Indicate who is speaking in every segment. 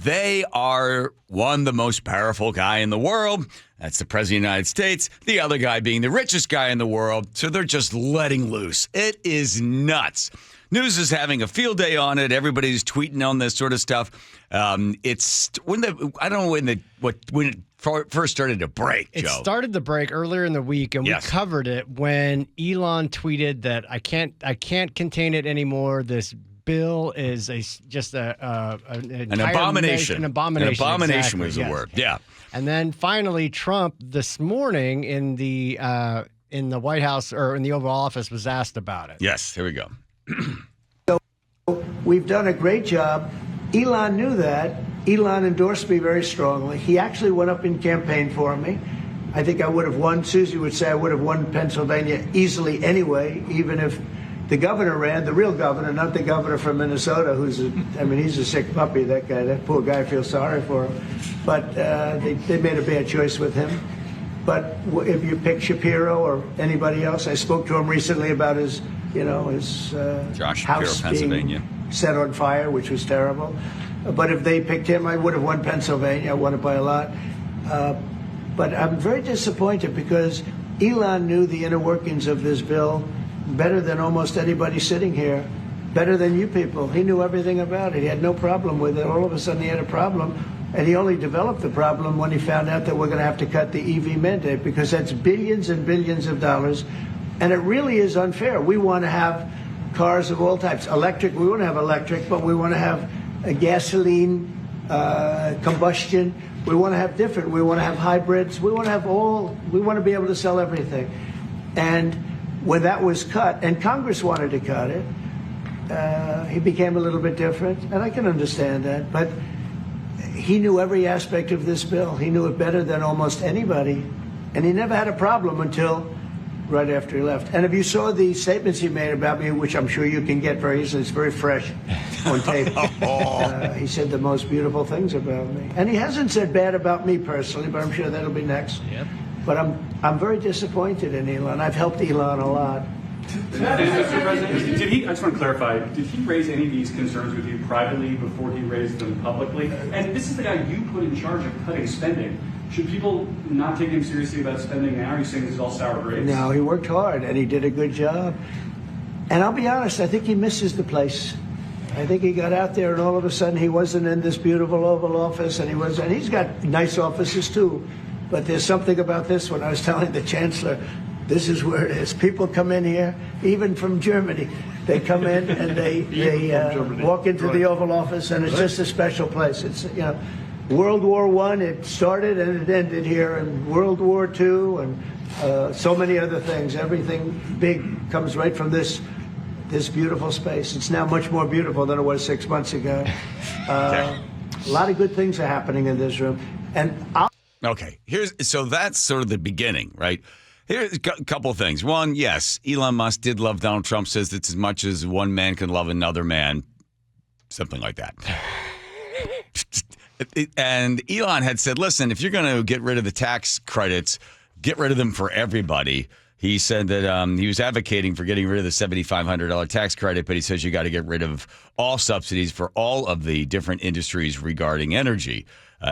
Speaker 1: they are the most powerful guy in the world. That's the president of the United States. The other guy being the richest guy in the world. So they're just letting loose. It is nuts. News is having a field day on it. Everybody's tweeting on this sort of stuff. It's when it first started to break, Joe.
Speaker 2: It started to break earlier in the week, and we covered it when Elon tweeted that I can't contain it anymore. This bill is an abomination. An abomination.
Speaker 1: An abomination was the word. Yeah.
Speaker 2: And then finally, Trump this morning in the White House or in the Oval Office was asked about it.
Speaker 1: Yes. Here we go.
Speaker 3: So we've done a great job. Elon knew that. Elon endorsed me very strongly. He actually went up in campaign for me. I think I would have won. Susie would say I would have won Pennsylvania easily anyway, even if the governor ran, the real governor, not the governor from Minnesota, he's a sick puppy, that guy. That poor guy, I feel sorry for him. But they made a bad choice with him. But if you pick Shapiro or anybody else, I spoke to him recently about his house being set on fire, which was terrible. But if they picked him, I would have won Pennsylvania. I won it by a lot. But I'm very disappointed because Elon knew the inner workings of this bill better than almost anybody sitting here, better than you people. He knew everything about it. He had no problem with it. All of a sudden he had a problem, and he only developed the problem when he found out that we're going to have to cut the EV mandate, because that's billions and billions of dollars, and it really is unfair. We want to have cars of all types. Electric, we want to have electric, but we want to have a gasoline, combustion. We want to have different. We want to have hybrids. We want to have we want to be able to sell everything. And when that was cut, and Congress wanted to cut it, he became a little bit different, and I can understand that. But he knew every aspect of this bill. He knew it better than almost anybody, and he never had a problem until right after he left. And if you saw the statements he made about me, which I'm sure you can get very easily, it's very fresh on tape. He said the most beautiful things about me. And he hasn't said bad about me personally, but I'm sure that'll be next. Yep. But I'm very disappointed in Elon. I've helped Elon a lot.
Speaker 4: Mr. President, I just want to clarify, did he raise any of these concerns with you privately before he raised them publicly? And this is the guy you put in charge of cutting spending. Should people not take him seriously about spending now? Are you saying this is all sour grapes?
Speaker 3: No, he worked hard, and he did a good job. And I'll be honest, I think he misses the place. I think he got out there, and all of a sudden he wasn't in this beautiful Oval Office, and he's got nice offices too. But there's something about this one. I was telling the Chancellor, this is where it is. People come in here, even from Germany. They come in and they walk into the Oval Office, and it's just a special place. It's, World War I, it started and it ended here, and World War II, and so many other things. Everything big comes right from this beautiful space. It's now much more beautiful than it was 6 months ago. A lot of good things are happening in this room. And
Speaker 1: Okay, so that's sort of the beginning, right? Here's a couple of things. One, yes, Elon Musk did love Donald Trump, says it's as much as one man can love another man, something like that. And Elon had said, listen, if you're going to get rid of the tax credits, get rid of them for everybody. He said that he was advocating for getting rid of the $7,500 tax credit, but he says you got to get rid of all subsidies for all of the different industries regarding energy.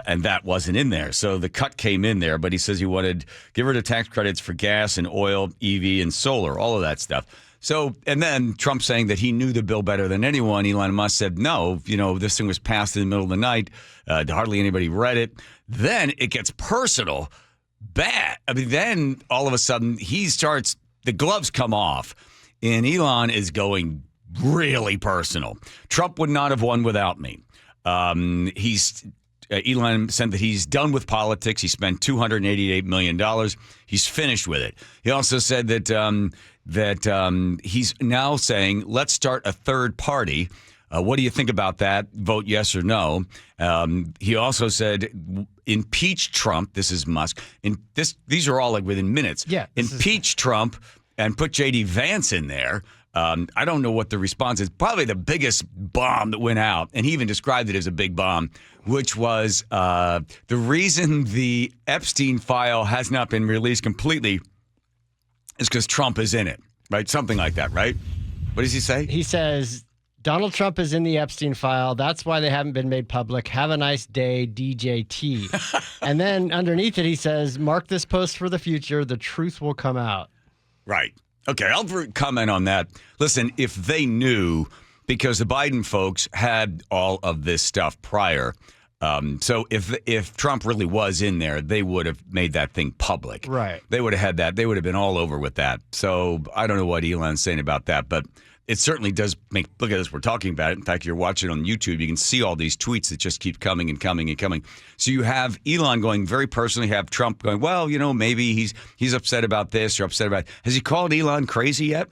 Speaker 1: And that wasn't in there. So the cut came in there, but he says he wanted to get rid of tax credits for gas and oil, EV and solar, all of that stuff. So, and then Trump saying that he knew the bill better than anyone. Elon Musk said, no, this thing was passed in the middle of the night. Hardly anybody read it. Then it gets personal. Bad. Then all of a sudden the gloves come off, and Elon is going really personal. Trump would not have won without me. Elon said that he's done with politics. He spent $288 million. He's finished with it. He also said that he's now saying, let's start a third party. What do you think about that? Vote yes or no. He also said, impeach Trump. This is Musk. These are all like within minutes.
Speaker 2: Yeah,
Speaker 1: impeach Trump and put J.D. Vance in there. I don't know what the response is. Probably the biggest bomb that went out, and he even described it as a big bomb, which was the reason the Epstein file has not been released completely is because Trump is in it, right? Something like that, right? What does he say?
Speaker 2: He says Donald Trump is in the Epstein file. That's why they haven't been made public. Have a nice day, DJT. And then underneath it, he says, mark this post for the future. The truth will come out.
Speaker 1: Right. Okay, I'll comment on that. Listen, if they knew, because the Biden folks had all of this stuff prior, so if Trump really was in there, they would have made that thing public.
Speaker 2: Right.
Speaker 1: They would have had that. They would have been all over with that. So I don't know what Elon's saying about that, but it certainly does make, look at this, we're talking about it. In fact, you're watching on YouTube, you can see all these tweets that just keep coming and coming and coming. So you have Elon going very personally, have Trump going, well, maybe he's upset about this or upset about, has he called Elon crazy yet?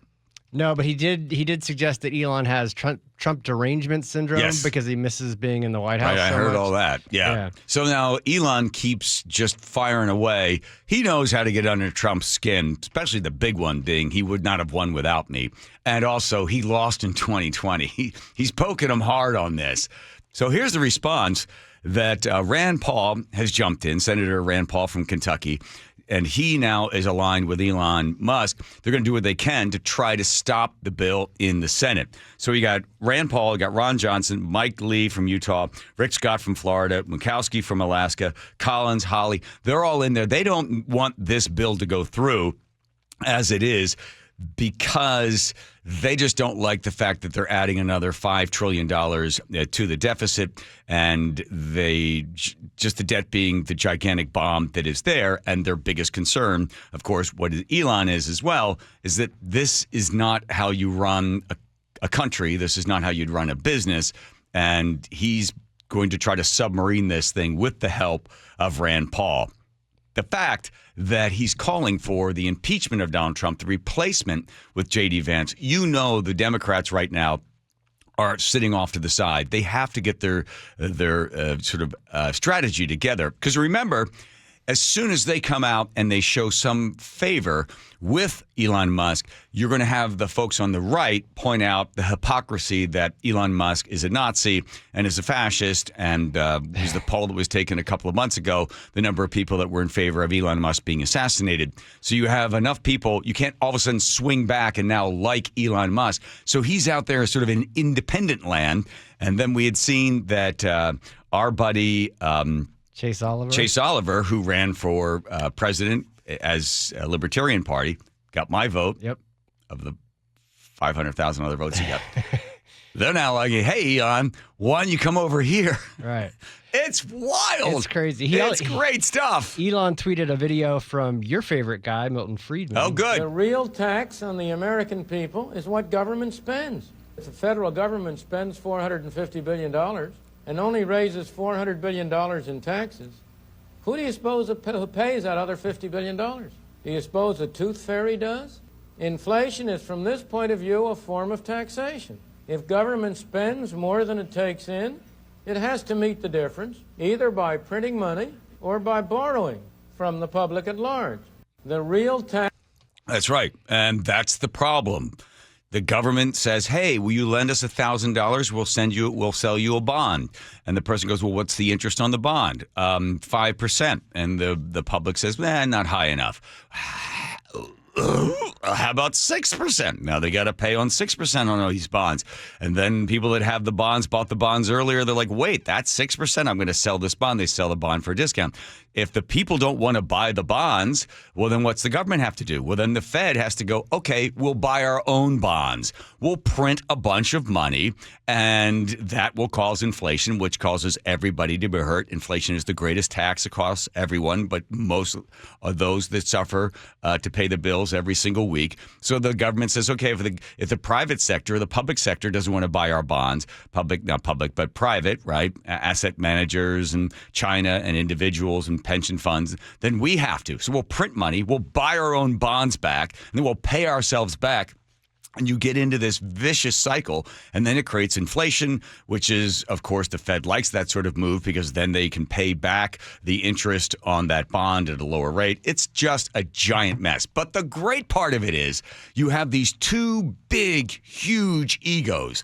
Speaker 2: No, but he did suggest that Elon has Trump derangement syndrome because he misses being in the White House.
Speaker 1: I
Speaker 2: so
Speaker 1: heard
Speaker 2: much.
Speaker 1: all that. Yeah. So now Elon keeps just firing away. He knows how to get under Trump's skin, especially the big one being he would not have won without me. And also he lost in 2020. He's poking him hard on this. So here's the response that Rand Paul has jumped in, Senator Rand Paul from Kentucky. And he now is aligned with Elon Musk. They're going to do what they can to try to stop the bill in the Senate. So we got Rand Paul, we got Ron Johnson, Mike Lee from Utah, Rick Scott from Florida, Murkowski from Alaska, Collins, Hawley. They're all in there. They don't want this bill to go through as it is because they just don't like the fact that they're adding another $5 trillion to the deficit, and just the debt being the gigantic bomb that is there. And their biggest concern, of course, what Elon is as well, is that this is not how you run a country. This is not how you'd run a business. And he's going to try to submarine this thing with the help of Rand Paul. The fact that he's calling for the impeachment of Donald Trump, the replacement with J.D. Vance, the Democrats right now are sitting off to the side. They have to get their strategy together. Because remember, as soon as they come out and they show some favor with Elon Musk, you're going to have the folks on the right point out the hypocrisy that Elon Musk is a Nazi and is a fascist. And was the poll that was taken a couple of months ago, the number of people that were in favor of Elon Musk being assassinated. So you have enough people, you can't all of a sudden swing back and now like Elon Musk. So he's out there sort of in independent land. And then we had seen that our buddy
Speaker 2: Chase Oliver,
Speaker 1: who ran for president as a Libertarian Party, got my vote.
Speaker 2: Yep.
Speaker 1: Of the 500,000 other votes he got. They're now like, hey, Elon, why don't you come over here?
Speaker 2: Right.
Speaker 1: It's wild.
Speaker 2: It's crazy.
Speaker 1: It's great stuff.
Speaker 2: Elon tweeted a video from your favorite guy, Milton Friedman.
Speaker 1: Oh, good.
Speaker 5: The real tax on the American people is what government spends. If the federal government spends $450 billion and only raises $400 billion in taxes, who do you suppose who pays that other $50 billion? Do you suppose the tooth fairy does? Inflation is, from this point of view, a form of taxation. If government spends more than it takes in, it has to meet the difference, either by printing money or by borrowing from the public at large. The real tax...
Speaker 1: That's right, and that's the problem. The government says, hey, will you lend us $1,000? We'll sell you a bond. And the person goes, well, what's the interest on the bond? 5%. And the public says, not high enough. How about 6%? Now they got to pay on 6% on all these bonds. And then people that have the bonds, bought the bonds earlier, they're like, wait, that's 6%. I'm going to sell this bond. They sell the bond for a discount. If the people don't want to buy the bonds, well, then what's the government have to do? Well, then the Fed has to go, okay, we'll buy our own bonds. We'll print a bunch of money, and that will cause inflation, which causes everybody to be hurt. Inflation is the greatest tax across everyone, but most of those that suffer to pay the bills every single week. So the government says, okay, if the private sector, the public sector doesn't want to buy our bonds, not public, but private, right? Asset managers and China and individuals and pension funds, then we have to. So we'll print money, we'll buy our own bonds back, and then we'll pay ourselves back. And you get into this vicious cycle, and then it creates inflation, which is, of course, the Fed likes that sort of move because then they can pay back the interest on that bond at a lower rate. It's just a giant mess. But the great part of it is you have these two big, huge egos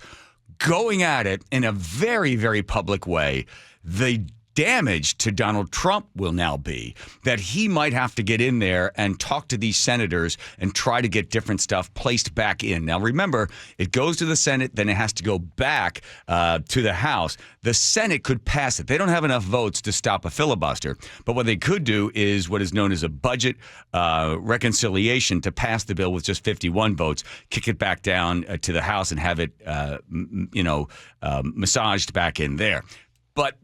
Speaker 1: going at it in a very, very public way. The damage to Donald Trump will now be that he might have to get in there and talk to these senators and try to get different stuff placed back in. Now, remember, it goes to the Senate, then it has to go back to the House. The Senate could pass it. They don't have enough votes to stop a filibuster. But what they could do is what is known as a budget reconciliation to pass the bill with just 51 votes, kick it back down to the House and have it, massaged back in there. But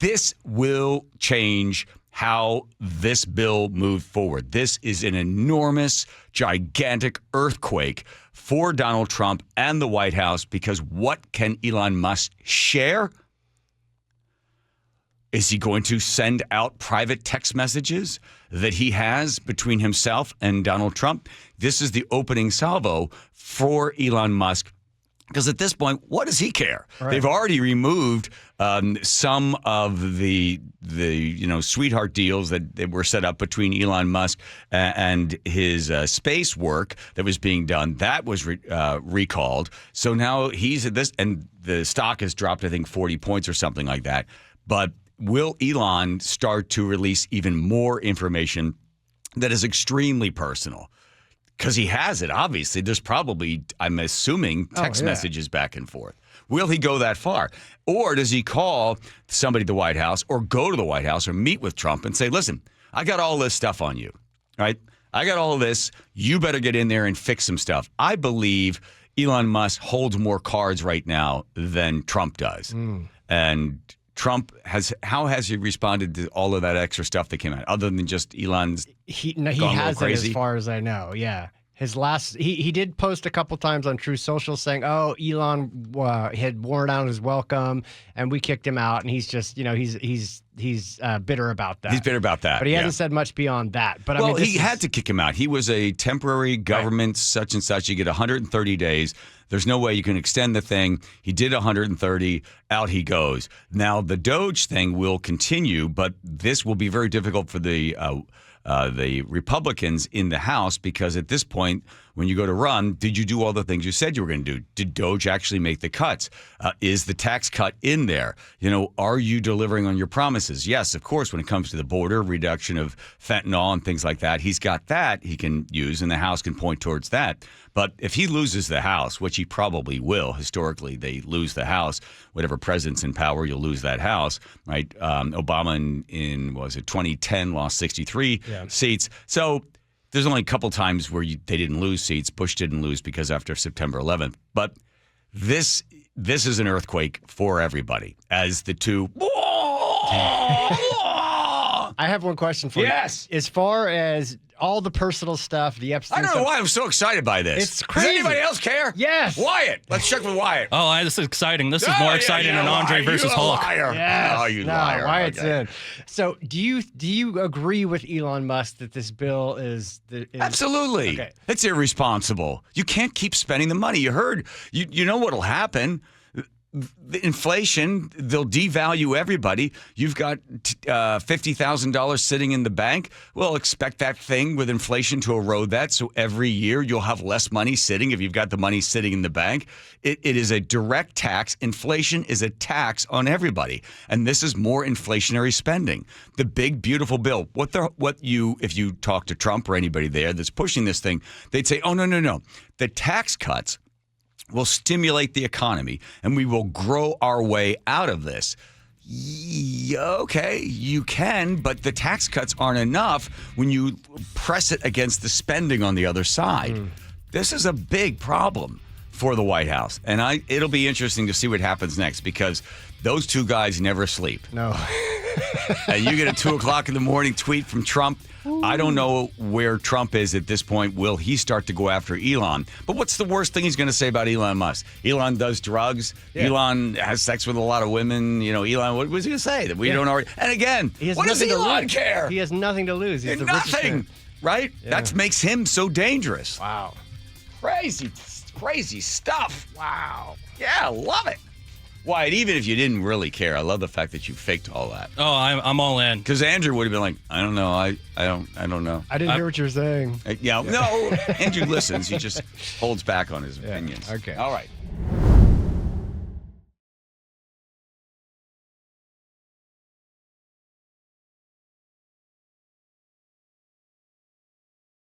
Speaker 1: this will change how this bill moved forward. This is an enormous, gigantic earthquake for Donald Trump and the White House, because what can Elon Musk share? Is he going to send out private text messages that he has between himself and Donald Trump? This is the opening salvo for Elon Musk. Because at this point, what does he care? Right. They've already removed some of the sweetheart deals that were set up between Elon Musk and his space work that was being done. That was recalled. So now he's at this, and the stock has dropped, I think, 40 points or something like that. But will Elon start to release even more information that is extremely personal? Because he has it, obviously. There's probably, I'm assuming, text messages back and forth. Will he go that far? Or does he call somebody at the White House or go to the White House or meet with Trump and say, listen, I got all this stuff on you, right? I got all this. You better get in there and fix some stuff. I believe Elon Musk holds more cards right now than Trump does. And Trump how has he responded to all of that extra stuff that came out, other than just Elon's
Speaker 2: he hasn't, as far as I know. Yeah. His last, he did post a couple times on True Social saying, "Oh, Elon had worn out his welcome, and we kicked him out." And he's just, he's bitter about that.
Speaker 1: He's bitter about that,
Speaker 2: but he hasn't said much beyond that. But
Speaker 1: well, he had to kick him out. He was a temporary government such and such. You get 130 days. There's no way you can extend the thing. He did 130. Out he goes. Now the Doge thing will continue, but this will be very difficult for the Republicans in the House, because at this point, when you go to run, did you do all the things you said you were going to do? Did Doge actually make the cuts? Is the tax cut in there? Are you delivering on your promises? Yes, of course, when it comes to the border, reduction of fentanyl and things like that, he's got that he can use, and the House can point towards that. But if he loses the House, which he probably will, historically they lose the House, whatever president's in power, you'll lose that House, right? Obama in 2010 lost 63 seats. So there's only a couple times where they didn't lose seats. Bush didn't lose because after September 11th. But this is an earthquake for everybody as the two.
Speaker 2: I have one question for you.
Speaker 1: Yes.
Speaker 2: As far as all the personal stuff, the Epstein
Speaker 1: I don't know why I'm so excited by this.
Speaker 2: It's crazy.
Speaker 1: Does anybody else care?
Speaker 2: Yes.
Speaker 1: Wyatt. Let's check with Wyatt.
Speaker 6: Oh, this is exciting. This is more exciting than Andre versus Hulk.
Speaker 2: Yes.
Speaker 1: Oh, you liar.
Speaker 2: Wyatt's in. So do you agree with Elon Musk that this bill is
Speaker 1: Absolutely.
Speaker 2: Okay.
Speaker 1: It's irresponsible. You can't keep spending the money. You heard. You know what'll happen. The inflation, they'll devalue everybody. You've got $50,000 sitting in the bank. Well, expect that thing with inflation to erode that. So every year you'll have less money sitting if you've got the money sitting in the bank. It is a direct tax. Inflation is a tax on everybody. And this is more inflationary spending. The big, beautiful bill. If you talk to Trump or anybody there that's pushing this thing, they'd say, oh, no. The tax cuts will stimulate the economy, and we will grow our way out of this. Okay, you can, but the tax cuts aren't enough when you press it against the spending on the other side. This is a big problem for the White House, and it'll be interesting to see what happens next, because those two guys never sleep.
Speaker 2: No.
Speaker 1: And you get a 2 o'clock in the morning tweet from Trump. I don't know where Trump is at this point. Will he start to go after Elon? But what's the worst thing he's going to say about Elon Musk? Elon does drugs. Yeah. Elon has sex with a lot of women. Elon, what was he going to say? That we don't already... And again, what does Elon care?
Speaker 2: He has nothing to lose. He's
Speaker 1: nothing, right? Yeah. That makes him so dangerous.
Speaker 2: Wow.
Speaker 1: Crazy stuff.
Speaker 2: Wow.
Speaker 1: Yeah, love it. Wyatt, even if you didn't really care, I love the fact that you faked all that.
Speaker 6: Oh, I'm all in.
Speaker 1: Because Andrew would have been like, I don't know, I don't know.
Speaker 2: I didn't hear what you were saying.
Speaker 1: No, Andrew listens. He just holds back on his opinions.
Speaker 2: Okay.
Speaker 1: All right.